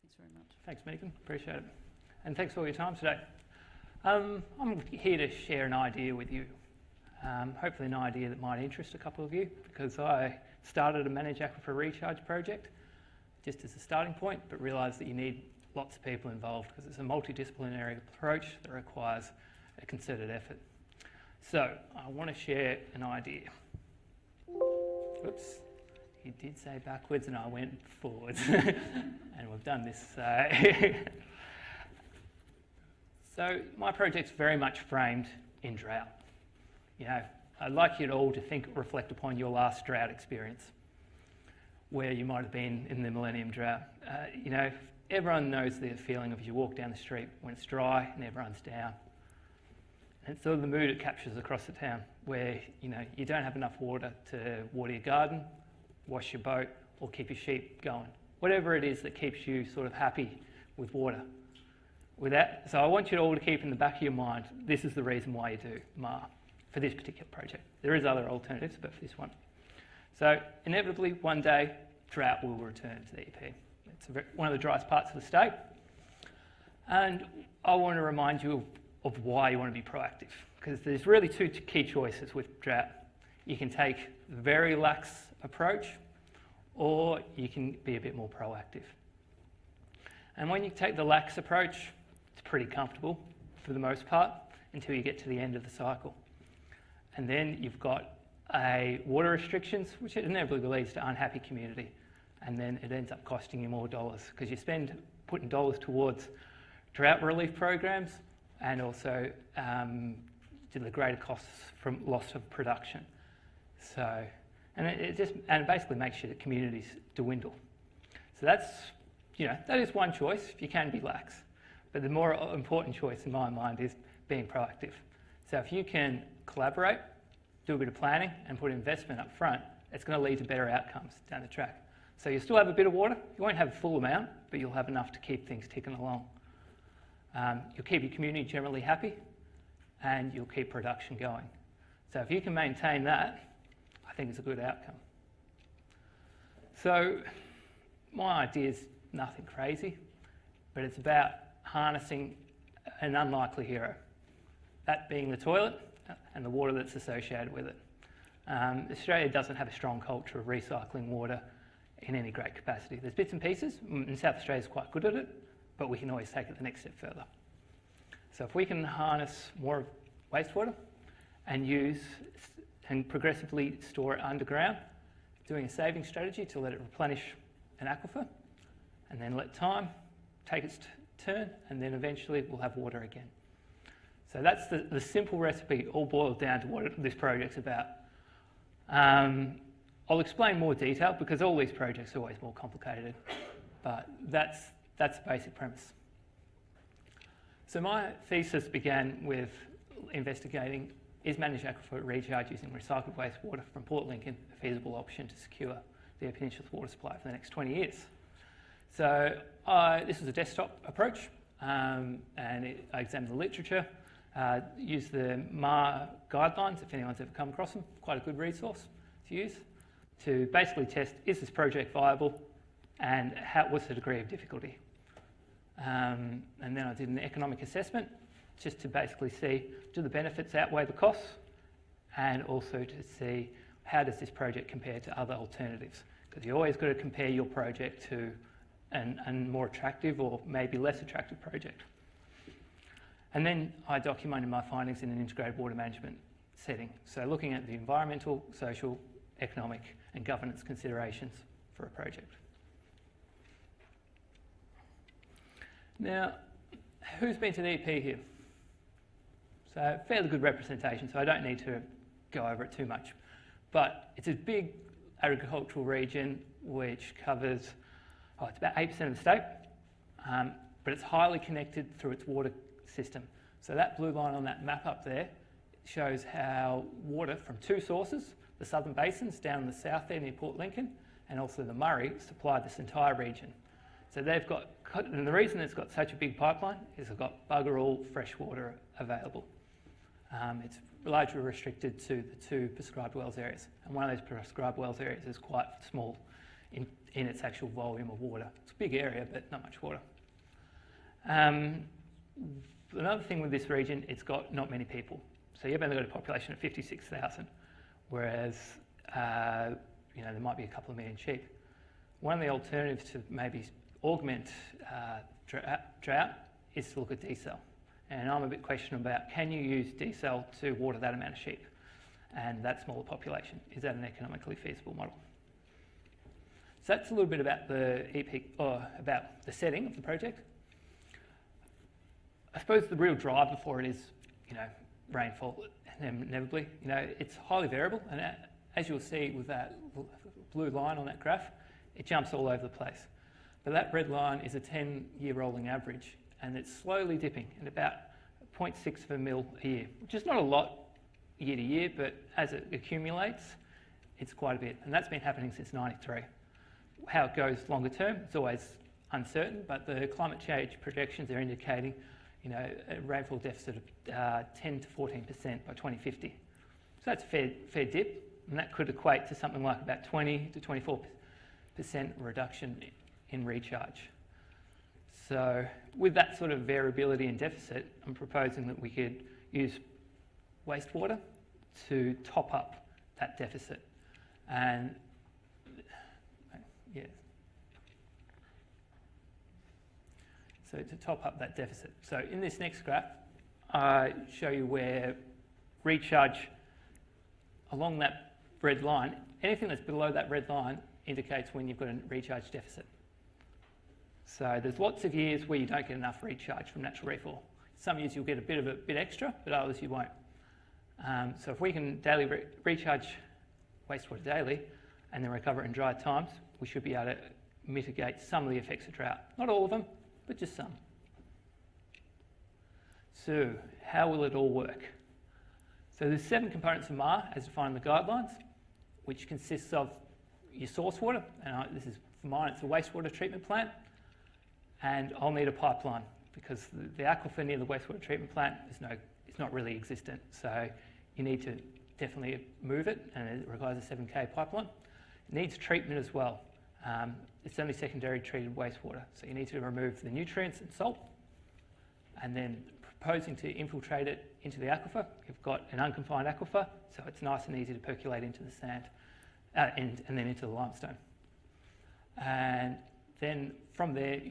Thanks very much. Thanks, Megan. Appreciate it. And thanks for all your time today. I'm here to share an idea with you. Hopefully an idea that might interest a couple of you, because I started a managed aquifer recharge project just as a starting point, but realised that you need lots of people involved because it's a multidisciplinary approach that requires a concerted effort. So I want to share an idea. Oops, he did say backwards and I went forwards. And we've done this. So my project's very much framed in drought. You know, I'd like you all to reflect upon your last drought experience, where you might have been in the Millennium Drought. You know, everyone knows the feeling of you walk down the street when it's dry and everyone's down. And it's sort of the mood it captures across the town, where, you know, you don't have enough water to water your garden, wash your boat, or keep your sheep going. Whatever it is that keeps you sort of happy with water. So I want you all to keep in the back of your mind, this is the reason why you do MAR for this particular project. There is other alternatives, but for this one. So inevitably, one day, drought will return to the EP. It's one of the driest parts of the state. And I want to remind you of why you want to be proactive, because there's really two key choices with drought. You can take the very lax approach, or you can be a bit more proactive. And when you take the lax approach, it's pretty comfortable for the most part until you get to the end of the cycle. And then you've got water restrictions, which inevitably leads to unhappy community. And then it ends up costing you more dollars because you spend putting dollars towards drought relief programs and also to the greater costs from loss of production. So, and it basically makes sure that communities dwindle. So that's, you know, that is one choice. You can be lax. But the more important choice in my mind is being proactive. So if you can collaborate, do a bit of planning and put investment up front, it's going to lead to better outcomes down the track. So you'll still have a bit of water. You won't have a full amount, but you'll have enough to keep things ticking along. You'll keep your community generally happy and you'll keep production going. So if you can maintain that, I think it's a good outcome. So my idea is nothing crazy, but it's about harnessing an unlikely hero, that being the toilet and the water that's associated with it. Australia doesn't have a strong culture of recycling water in any great capacity. There's bits and pieces, and South Australia's quite good at it, but we can always take it the next step further. So if we can harness more wastewater and use and progressively store it underground, doing a saving strategy to let it replenish an aquifer, and then let time take its turn, and then eventually we'll have water again. So that's the simple recipe, all boiled down to what this project's about. I'll explain more detail because all these projects are always more complicated, but that's the basic premise. So my thesis began with investigating, is managed aquifer recharge using recycled wastewater from Port Lincoln a feasible option to secure the Eyre Peninsula's water supply for the next 20 years? So this was a desktop approach, and I examined the literature, used the MAR guidelines, if anyone's ever come across them, quite a good resource to use, to basically test, is this project viable and what's the degree of difficulty? And then I did an economic assessment just to basically see, do the benefits outweigh the costs, and also to see how does this project compare to other alternatives, because you always got to compare your project to a more attractive or maybe less attractive project. And then I documented my findings in an integrated water management setting, so looking at the environmental, social, economic and governance considerations for a project. Now, who's been to the EP here? So fairly good representation, so I don't need to go over it too much. But it's a big agricultural region which covers, it's about 8% of the state, but it's highly connected through its water system. So that blue line on that map up there shows how water from two sources, the southern basins down in the south there near Port Lincoln, and also the Murray, supply this entire region. So they've got, and the reason it's got such a big pipeline is it's got bugger all fresh water available. It's largely restricted to the two prescribed wells areas, and one of those prescribed wells areas is quite small. in its actual volume of water. It's a big area, but not much water. Another thing with this region, it's got not many people. So you've only got a population of 56,000, whereas there might be a couple of million sheep. One of the alternatives to maybe augment drought is to look at desal. And I'm a bit questionable about, can you use desal to water that amount of sheep and that smaller population? Is that an economically feasible model? So that's a little bit about the about the setting of the project. I suppose the real driver for it is, rainfall inevitably. It's highly variable, and as you'll see with that blue line on that graph, it jumps all over the place. But that red line is a 10-year rolling average, and it's slowly dipping at about 0.6 of a mil a year, which is not a lot year to year, but as it accumulates, it's quite a bit. And that's been happening since '93. How it goes longer term, it's always uncertain, but the climate change projections are indicating a rainfall deficit of 10 to 14% by 2050. So that's a fair dip, and that could equate to something like about 20 to 24% reduction in recharge. So with that sort of variability and deficit, I'm proposing that we could use wastewater to top up that deficit. And yeah. So to top up that deficit. So in this next graph, I show you where recharge along that red line, anything that's below that red line indicates when you've got a recharge deficit. So there's lots of years where you don't get enough recharge from natural rainfall. Some years you'll get a bit extra, but others you won't. So if we can daily recharge wastewater daily and then recover it in dry times, we should be able to mitigate some of the effects of drought. Not all of them, but just some. So how will it all work? So there's 7 components of MAR as defined in the guidelines, which consists of your source water, and this is for mine, it's a wastewater treatment plant, and I'll need a pipeline because the aquifer near the wastewater treatment plant it's not really existent. So you need to definitely move it, and it requires a 7K pipeline. It needs treatment as well. It's only secondary treated wastewater, so you need to remove the nutrients and salt, and then proposing to infiltrate it into the aquifer. You've got an unconfined aquifer, so it's nice and easy to percolate into the sand and then into the limestone. And then from there,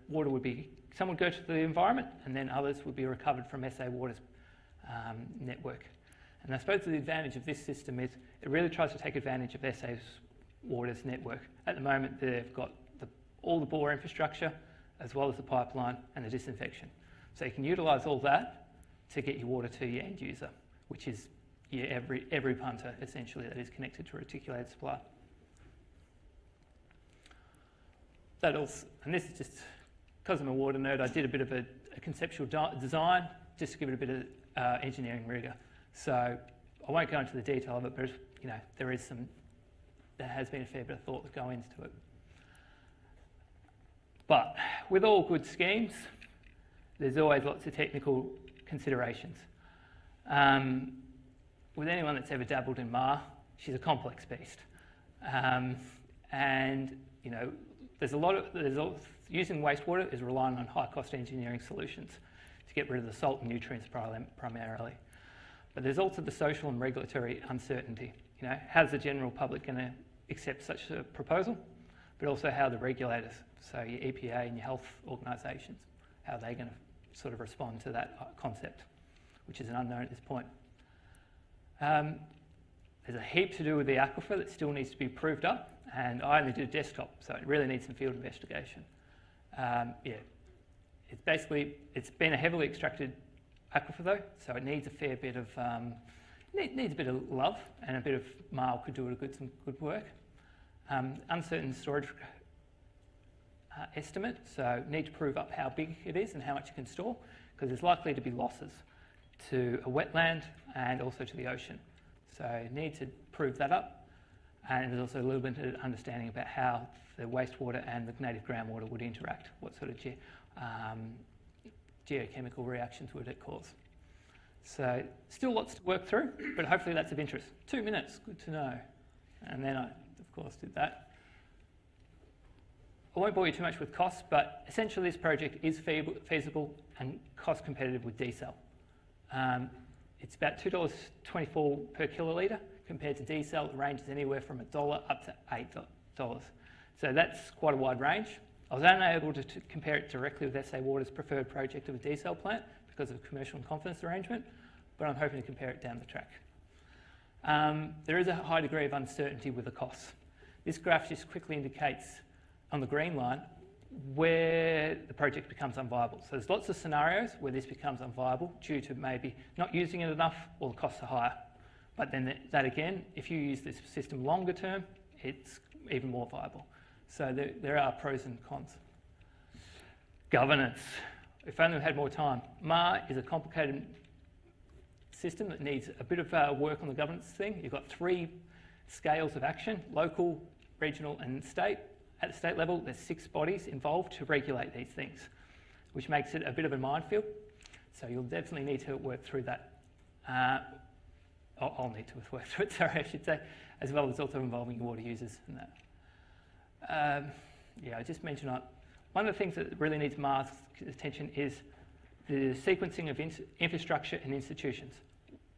water would be, some would go to the environment, and then others would be recovered from SA Water's network. And I suppose the advantage of this system is it really tries to take advantage of SA Water's network. At the moment, they've got all the bore infrastructure, as well as the pipeline and the disinfection. So you can utilise all that to get your water to your end user, which is every punter, essentially, that is connected to a reticulated supply. And this is just, because I'm a water nerd, I did a bit of a conceptual design, just to give it a bit of engineering rigour. So I won't go into the detail of it, but there has been a fair bit of thought that go into it. But with all good schemes, there's always lots of technical considerations. With anyone that's ever dabbled in MAR, she's a complex beast. Using wastewater is relying on high-cost engineering solutions to get rid of the salt and nutrients primarily. But there's also the social and regulatory uncertainty. How's the general public going to accept such a proposal? But also how the regulators, so your EPA and your health organisations, how are they going to sort of respond to that concept, which is an unknown at this point. There's a heap to do with the aquifer that still needs to be proved up, and I only did a desktop, so it really needs some field investigation. It's been a heavily extracted aquifer though, so it needs a fair bit of needs a bit of love, and a bit of MAR could do some good work. Uncertain storage estimate, so need to prove up how big it is and how much it can store, because there's likely to be losses to a wetland and also to the ocean. So need to prove that up, and there's also a little bit of understanding about how the wastewater and the native groundwater would interact, what sort of geochemical reactions would it cause. So still lots to work through, but hopefully that's of interest. 2 minutes, good to know. And then I, of course, did that. I won't bore you too much with costs, but essentially this project is feasible and cost competitive with diesel. It's about $2.24 per kilolitre compared to diesel. It ranges anywhere from $1 up to $8. So that's quite a wide range. I was unable to compare it directly with SA Water's preferred project of a diesel plant because of a commercial and confidence arrangement, but I'm hoping to compare it down the track. There is a high degree of uncertainty with the costs. This graph just quickly indicates on the green line where the project becomes unviable. So there's lots of scenarios where this becomes unviable due to maybe not using it enough or the costs are higher. But then that again, if you use this system longer term, it's even more viable. So there are pros and cons. Governance. If only we had more time. MAR is a complicated system that needs a bit of work on the governance thing. You've got 3 scales of action: local, regional and state. At the state level, there's 6 bodies involved to regulate these things, which makes it a bit of a minefield. So you'll definitely need to work through that. I'll need to work through it, sorry, I should say, as well as also involving your water users and that. Yeah, I just mentioned one of the things that really needs MAR's attention is the sequencing of infrastructure and institutions.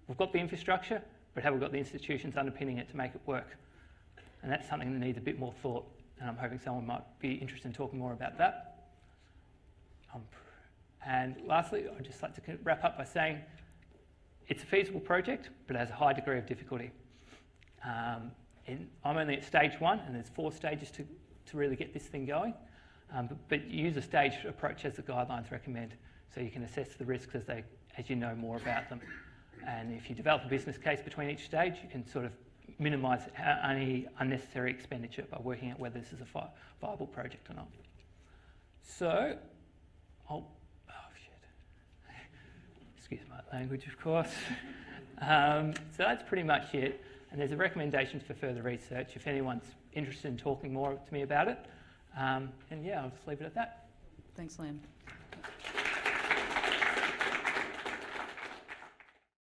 We've got the infrastructure, but have we got the institutions underpinning it to make it work? And that's something that needs a bit more thought, and I'm hoping someone might be interested in talking more about that. And lastly, I'd just like to wrap up by saying it's a feasible project, but it has a high degree of difficulty. I'm only at stage 1, and there's 4 stages to really get this thing going. But use a staged approach as the guidelines recommend, so you can assess the risks as you know more about them. And if you develop a business case between each stage, you can sort of minimise any unnecessary expenditure by working out whether this is a viable project or not. So, excuse my language, of course. So that's pretty much it. And there's a recommendation for further research if anyone's interested in talking more to me about it. And yeah, I'll just leave it at that. Thanks, Liam.